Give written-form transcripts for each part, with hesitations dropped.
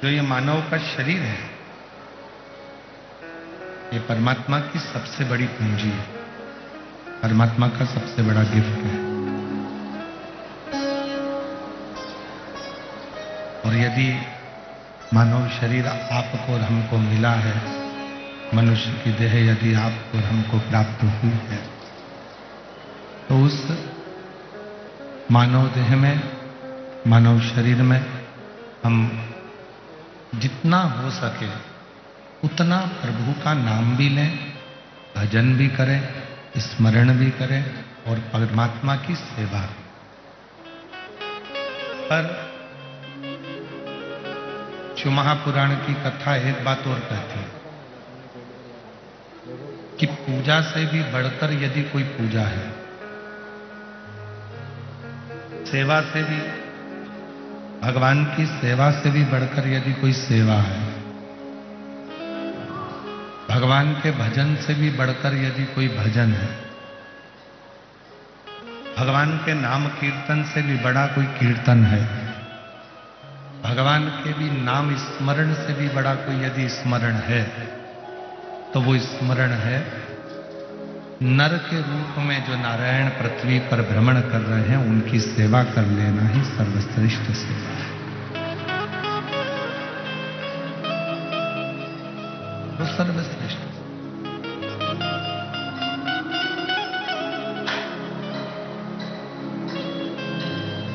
जो ये मानव का शरीर है, ये परमात्मा की सबसे बड़ी पूंजी है, परमात्मा का सबसे बड़ा गिफ्ट है। और यदि मानव शरीर आपको और हमको मिला है, मनुष्य की देह यदि आपको और हमको प्राप्त हुई है, तो उस मानव देह में, मानव शरीर में हम जितना हो सके उतना प्रभु का नाम भी लें, भजन भी करें, स्मरण भी करें और परमात्मा की सेवा भी। पर शिव महापुराण की कथा एक बात और कहती है कि पूजा से भी बढ़कर यदि कोई पूजा है, सेवा से भी, भगवान की सेवा से भी बढ़कर यदि कोई सेवा है, भगवान के भजन से भी बढ़कर यदि कोई भजन है, भगवान के नाम कीर्तन से भी बड़ा कोई कीर्तन है, भगवान के भी नाम स्मरण से भी बड़ा कोई यदि स्मरण है, तो वो स्मरण है नर के रूप में जो नारायण पृथ्वी पर भ्रमण कर रहे हैं, उनकी सेवा कर लेना ही सर्वश्रेष्ठ सेवा है। वो सर्वश्रेष्ठ।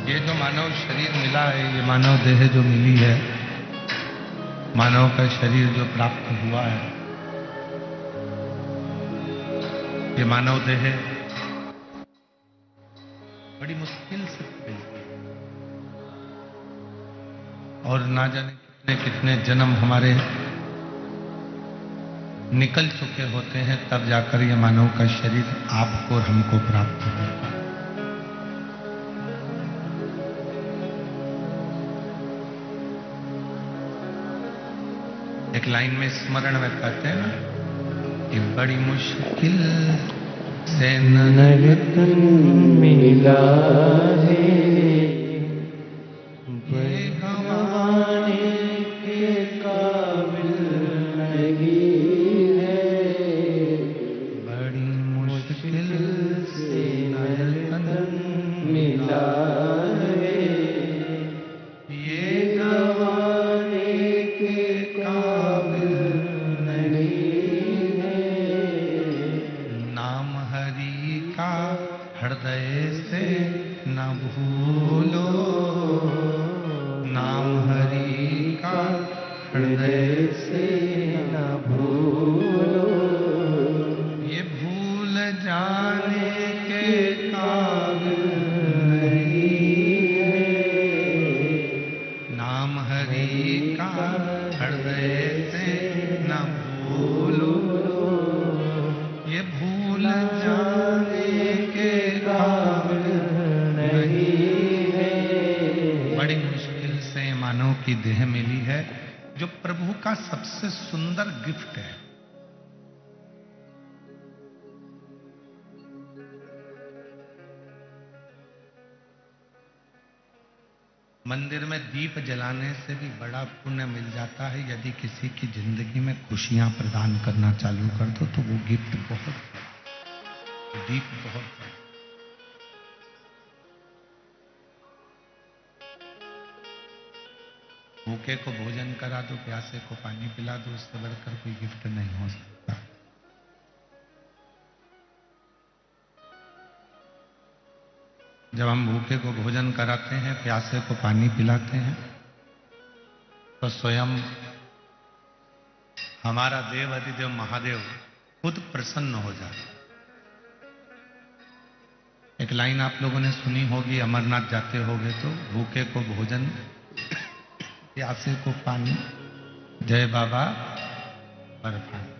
ये जो मानव शरीर मिला है, ये मानव देह जो मिली है, मानव का शरीर जो प्राप्त हुआ है, ये मानव देह बड़ी मुश्किल से मिलती है और ना जाने कितने कितने जन्म हमारे निकल चुके होते हैं, तब जाकर ये मानव का शरीर आपको और हमको प्राप्त होता है। एक लाइन में स्मरण में कहते हैं ना कि बड़ी मुश्किल से नरतन मिला है, ये गंवाने के काबिल नहीं है, बड़ी मुश्किल से नरतन मिला है, ये गंवाने के काबिल हृदय से न भूलो, नाम हरि का हृदय से न भूलो, ये भूल जाने के काबिल नहीं है, नाम हरि का हृदय से न भूलो, ये भूल जाने के काबिल नहीं है। बड़ी मुश्किल से मानव की देह मिली है, जो प्रभु का सबसे सुंदर गिफ्ट है। मंदिर में दीप जलाने से भी बड़ा पुण्य मिल जाता है यदि किसी की जिंदगी में खुशियां प्रदान करना चालू कर दो, तो वो गिफ्ट बहुत, दीप बहुत। भूखे को भोजन करा दो, प्यासे को पानी पिला दो, उससे बढ़कर कोई गिफ्ट नहीं हो सकता। जब हम भूखे को भोजन कराते हैं, प्यासे को पानी पिलाते हैं, तो स्वयं हमारा देव अधिदेव महादेव खुद प्रसन्न हो जाता है। एक लाइन आप लोगों ने सुनी होगी, अमरनाथ जाते होगे तो, भूखे को भोजन, प्यासे को पानी, जय बाबा बर्फानी।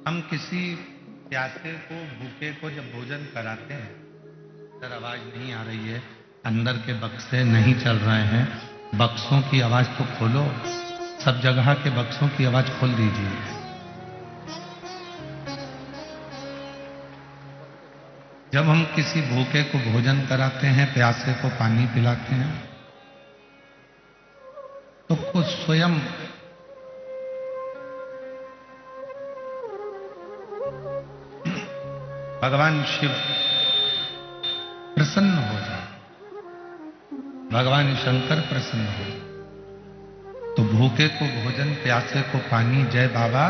हम किसी प्यासे को, भूखे को जब भोजन कराते हैं, अंदर आवाज नहीं आ रही है, अंदर के बक्से नहीं चल रहे हैं, बक्सों की आवाज तो खोलो, सब जगह के बक्सों की आवाज खोल दीजिए। जब हम किसी भूखे को भोजन कराते हैं, प्यासे को पानी पिलाते हैं, तो खुद स्वयं भगवान शिव प्रसन्न हो जाए, भगवान शंकर प्रसन्न हो जाए। तो भूखे को भोजन, प्यासे को पानी, जय बाबा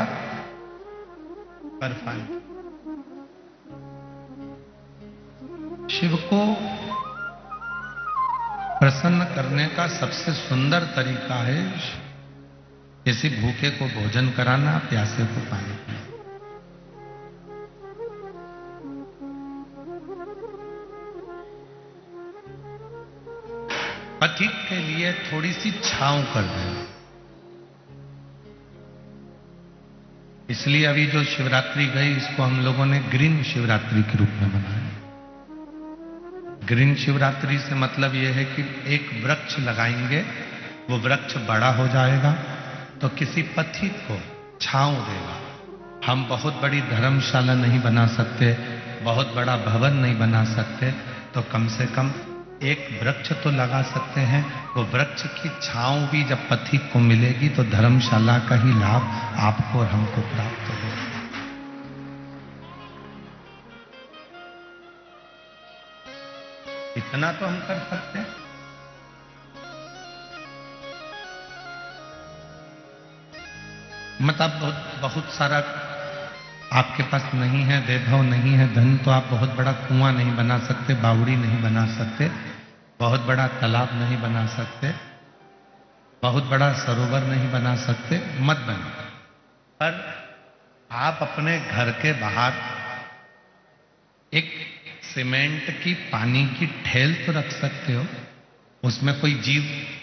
बर्फानी। शिव को प्रसन्न करने का सबसे सुंदर तरीका है किसी भूखे को भोजन कराना, प्यासे को पानी पिलाना। पथिक के लिए थोड़ी सी छांव कर दें। इसलिए अभी जो शिवरात्रि गई, इसको हम लोगों ने ग्रीन शिवरात्रि के रूप में मनाया। ग्रीन शिवरात्रि से मतलब यह है कि एक वृक्ष लगाएंगे, वो वृक्ष बड़ा हो जाएगा तो किसी पथिक को छांव देगा। हम बहुत बड़ी धर्मशाला नहीं बना सकते, बहुत बड़ा भवन नहीं बना सकते, तो कम से कम एक वृक्ष तो लगा सकते हैं। वो वृक्ष की छांव भी जब पथिक को मिलेगी तो धर्मशाला का ही लाभ आपको और हमको प्राप्त होगा। इतना तो हम कर सकते हैं। मतलब बहुत सारा आपके पास नहीं है, वैभव नहीं है, धन, तो आप बहुत बड़ा कुआं नहीं बना सकते, बावड़ी नहीं बना सकते, बहुत बड़ा तालाब नहीं बना सकते, बहुत बड़ा सरोवर नहीं बना सकते, मत बने। पर आप अपने घर के बाहर एक सीमेंट की पानी की ठेल तो रख सकते हो। उसमें कोई जीव,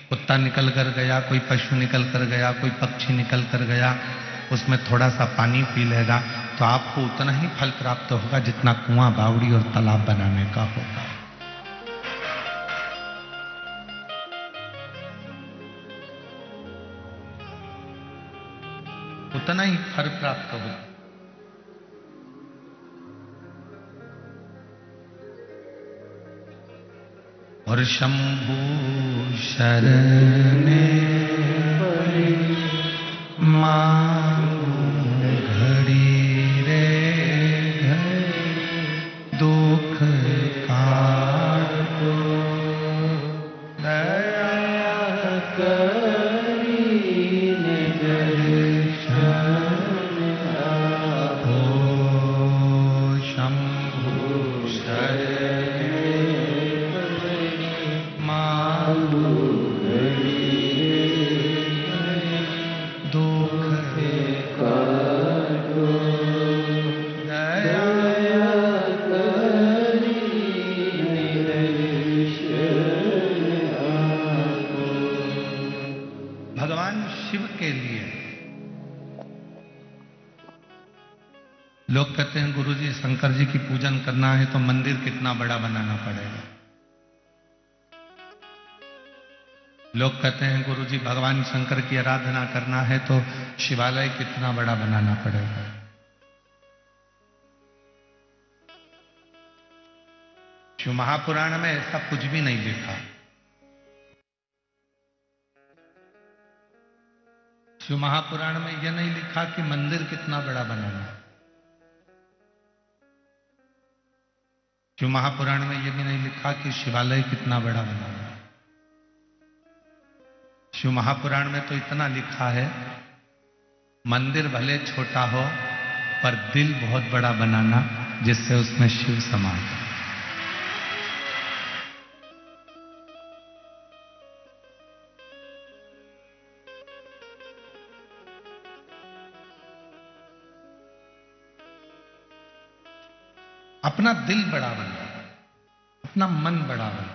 कुत्ता निकल कर गया, कोई पशु निकल कर गया, कोई पक्षी निकल कर गया, उसमें थोड़ा सा पानी पी लेगा तो आपको उतना ही फल प्राप्त होगा जितना कुआं, बावड़ी और तालाब बनाने का होगा। उतना ही फल प्राप्त होगा। और शंभु शरण मांगू घड़ी रे घड़ी, दुख काटो दया करी दर्शन आपो। शंभु शरण मांगू लोग कहते हैं गुरुजी शंकर जी की पूजन करना है तो मंदिर कितना बड़ा बनाना पड़ेगा। लोग कहते हैं गुरुजी भगवान शंकर की आराधना करना है तो शिवालय कितना बड़ा बनाना पड़ेगा। शिव महापुराण में ऐसा कुछ भी नहीं लिखा। शिव महापुराण में यह नहीं लिखा कि मंदिर कितना बड़ा बनाना है। शिव महापुराण में यह भी नहीं लिखा कि शिवालय कितना बड़ा बनाना है। शिव महापुराण में तो इतना लिखा है, मंदिर भले छोटा हो पर दिल बहुत बड़ा बनाना, जिससे उसमें शिव समा जाए। अपना दिल बड़ा बना, अपना मन बड़ा बना।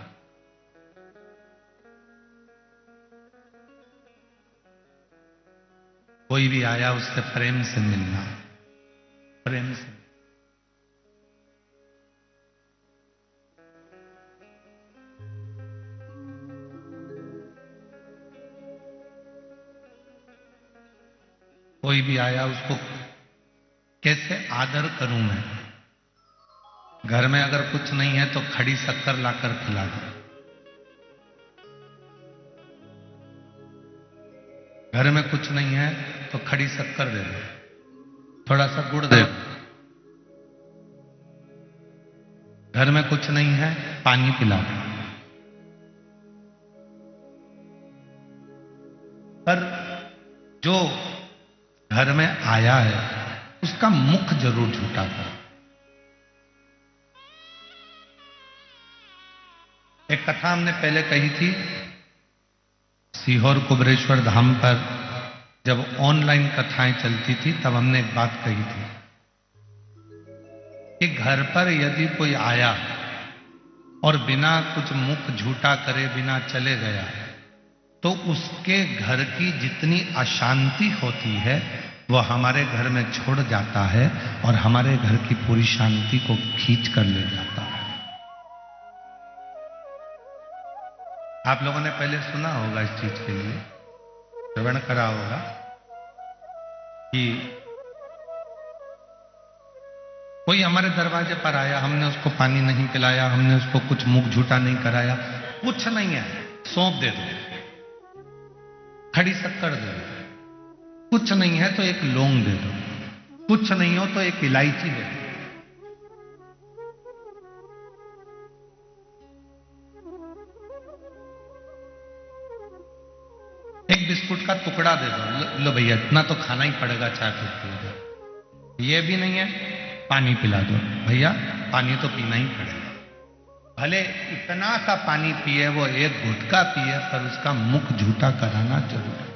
कोई भी आया उससे प्रेम से मिलना, प्रेम से। कोई भी आया उसको कैसे आदर करूं मैं। घर में अगर कुछ नहीं है तो खड़ी शक्कर लाकर खिला दो। घर में कुछ नहीं है तो खड़ी शक्कर दे दो, थोड़ा सा गुड़ दे दो। घर में कुछ नहीं है, पानी पिला दो। पर जो घर में आया है उसका मुख जरूर झूठा करो। एक कथा हमने पहले कही थी, सीहोर कुबरेश्वर धाम पर जब ऑनलाइन कथाएं चलती थी तब हमने एक बात कही थी कि घर पर यदि कोई आया और बिना कुछ मुख झूठा करे बिना चले गया तो उसके घर की जितनी अशांति होती है वह हमारे घर में छोड़ जाता है और हमारे घर की पूरी शांति को खींच कर ले जाता है। आप लोगों ने पहले सुना होगा इस चीज के लिए, श्रवण करा होगा कि कोई हमारे दरवाजे पर आया, हमने उसको पानी नहीं पिलाया, हमने उसको कुछ मुख झूठा नहीं कराया, कुछ नहीं है, सौंप दे दो, खड़ी शक्कर दे दो, कुछ नहीं है तो एक लौंग दे दो, कुछ नहीं हो तो एक इलायची दे दो। एक बिस्कुट का टुकड़ा दे दो, लो भैया इतना तो खाना ही पड़ेगा चाय पीते। ये भी नहीं है, पानी पिला दो, भैया पानी तो पीना ही पड़ेगा। भले इतना सा पानी पिए, वो एक गुटका पिए, पर उसका मुख झूठा कराना जरूर है।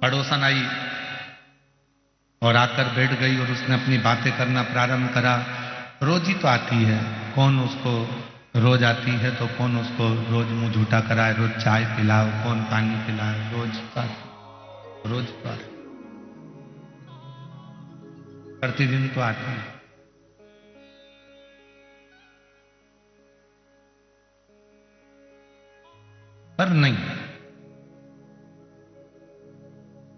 पड़ोसन आई और आकर बैठ गई और उसने अपनी बातें करना प्रारंभ करा। रोज ही तो आती है, कौन उसको रोज आती है तो कौन उसको रोज मुंह झूठा कराए, रोज चाय पिलाओ, कौन पानी पिलाए, रोज तो आती, प्रतिदिन तो आती है। पर नहीं,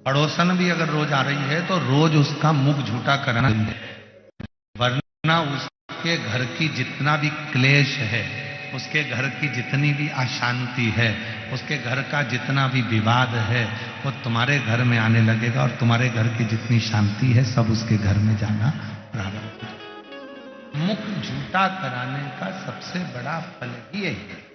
पड़ोसन भी अगर रोज आ रही है तो रोज उसका मुख झूठा करना है, वरना उसके घर की जितना भी क्लेश है, उसके घर की जितनी भी अशांति है, उसके घर का जितना भी विवाद है, वो तुम्हारे घर में आने लगेगा और तुम्हारे घर की जितनी शांति है सब उसके घर में जाना प्रारंभ हो जाएगा। मुख झूठा कराने का सबसे बड़ा फल ही यही है।